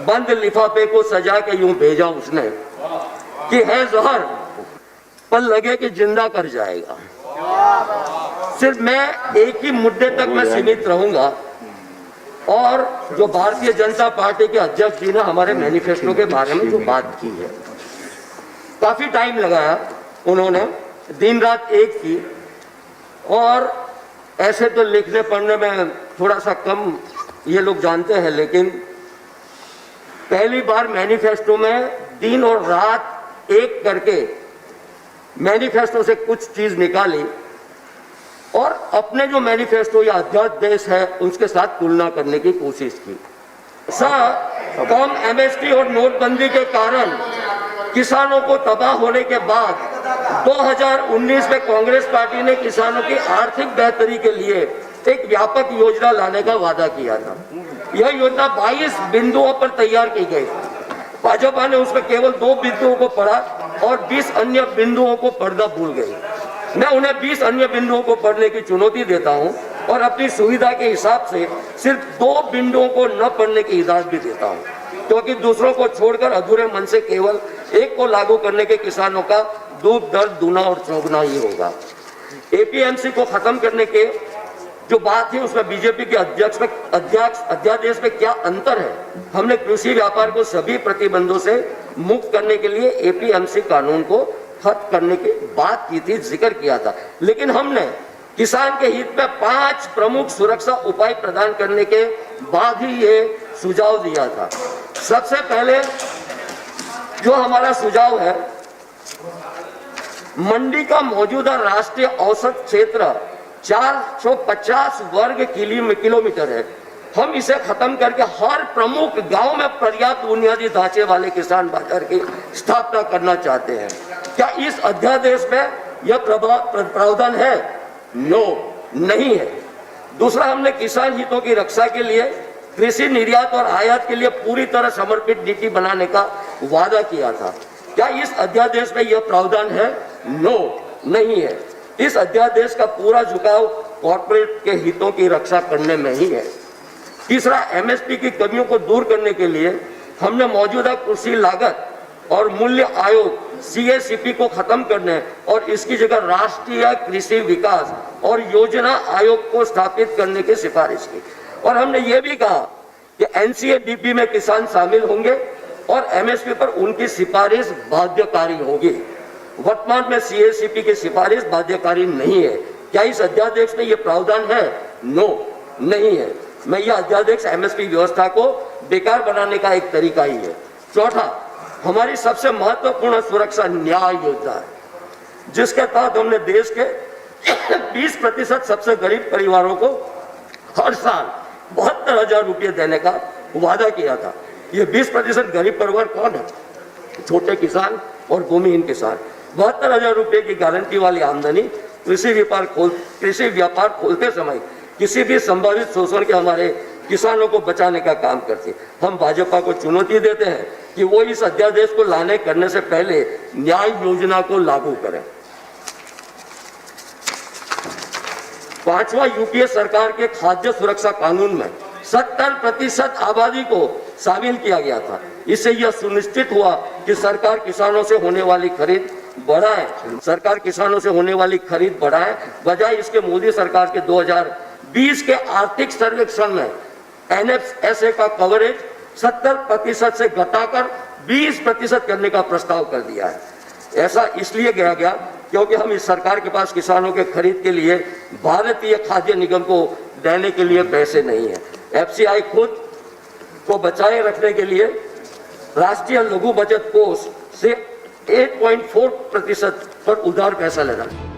बंद लिफाफे को सजा के यूं भेजा उसने कि है जहर पर लगे कि जिंदा कर जाएगा। सिर्फ मैं एक ही मुद्दे तक मैं सीमित रहूंगा, और जो भारतीय जनता पार्टी के अध्यक्ष जी ने हमारे मैनिफेस्टो के बारे में जो बात की है, काफी टाइम लगाया उन्होंने, दिन रात एक की, और ऐसे तो लिखने पढ़ने में थोड़ा सा कम ये लोग जानते हैं, लेकिन पहली बार मैनिफेस्टो में दिन और रात एक करके मैनिफेस्टो से कुछ चीज निकाली और अपने जो मैनिफेस्टो या अध्यादेश है उसके साथ तुलना करने की कोशिश की। कम एमएसपी और नोटबंदी के कारण किसानों को तबाह होने के बाद 2019 में कांग्रेस पार्टी ने किसानों की आर्थिक बेहतरी के लिए एक व्यापक योजना लाने का वादा किया था। यह योजना 22 बिंदुओं पर तैयार की गई। भाजपा ने उसमें केवल 2 बिंदुओं को पढ़ा और 20 अन्य बिंदुओं को पढ़ना भूल गई। मैं उन्हें 20 अन्य बिंदुओं को पढ़ने की चुनौती देता हूं और अपनी सुविधा के हिसाब से सिर्फ 2 बिंदुओं को न पढ़ने की इजाजत भी देता हूं, क्योंकि दूसरों को छोड़कर अधूरे मन से केवल एक को लागू करने के किसानों का दूध दर्द दूना और चौगुना ही होगा। एपीएमसी को खत्म करने के जो बात है उसमें बीजेपी के अध्यादेश में क्या अंतर है? हमने कृषि व्यापार को सभी प्रतिबंधों से मुक्त करने के लिए एपीएमसी कानून को खत्म करने की बात की थी, जिक्र किया था, लेकिन हमने किसान के हित में 5 प्रमुख सुरक्षा उपाय प्रदान करने के बाद ही ये सुझाव दिया था। सबसे पहले जो हमारा सुझाव है, मंडी का मौजूदा राष्ट्रीय औसत क्षेत्र 450 वर्ग किलोमीटर है। हम इसे खत्म करके हर प्रमुख गांव में पर्याप्त बुनियादी ढांचे वाले किसान बाजार की स्थापना करना चाहते हैं। क्या इस अध्यादेश में यह प्रावधान है? नो, नहीं है। दूसरा, हमने किसान हितों की रक्षा के लिए कृषि निर्यात और आयात के लिए पूरी तरह समर्पित नीति बनाने का वादा किया था। क्या इस अध्यादेश में यह प्रावधान है? नो, नहीं है। इस अध्यादेश का पूरा झुकाव कॉर्पोरेट के हितों की रक्षा करने में ही है। तीसरा, एमएसपी की कमियों को दूर करने के लिए हमने मौजूदा कृषि लागत और मूल्य आयोग CACP को खत्म करने और इसकी जगह राष्ट्रीय कृषि विकास और योजना आयोग को स्थापित करने की सिफारिश की। और हमने ये भी कहा कि NCADP में किसान शामिल होंगे और MSP पर उनकी सिफारिश बाध्यकारी होगी। वर्तमान में CACP की सिफारिश बाध्यकारी नहीं है। क्या इस अध्यादेश में यह प्रावधान है? नो, नहीं है। मैं यह अध्यादेश MSP व्यवस्था को बेकार बनाने का एक तरीका ही है। चौथा, हमारी सबसे महत्वपूर्ण सुरक्षा न्याय योजना है, जिसके तहत हमने देश के 20% सबसे गरीब परिवारों को हर साल 72,000 रुपये देने का वादा किया था। ये 20% गरीब परिवार कौन है? छोटे किसान और भूमिहीन किसान। 72,000 रुपये की गारंटी वाली आमदनी कृषि व्यापार खोलते समय किसी भी संभावित शोषण के हमारे किसानों को बचाने का काम करती। हम भाजपा को चुनौती देते हैं कि वो इस अध्यादेश को लाने करने से पहले न्याय योजना को लागू करें। 5वां यूपीए सरकार के खाद्य सुरक्षा कानून में 70% आबादी को शामिल किया गया था। इससे यह सुनिश्चित हुआ कि सरकार किसानों से होने वाली खरीद बढ़ाए। बजाय इसके मोदी सरकार के 2020 के आर्थिक सर्वेक्षण में NFSA का कवरेज 70% से घटाकर 20% करने का प्रस्ताव कर दिया है। ऐसा इसलिए किया गया क्योंकि हम इस सरकार के पास किसानों के खरीद के लिए भारतीय खाद्य निगम को देने के लिए पैसे नहीं है। FCI खुद को बचाए रखने के लिए राष्ट्रीय लघु बचत कोष से 8.4% पर उधार पैसा ले रहा है।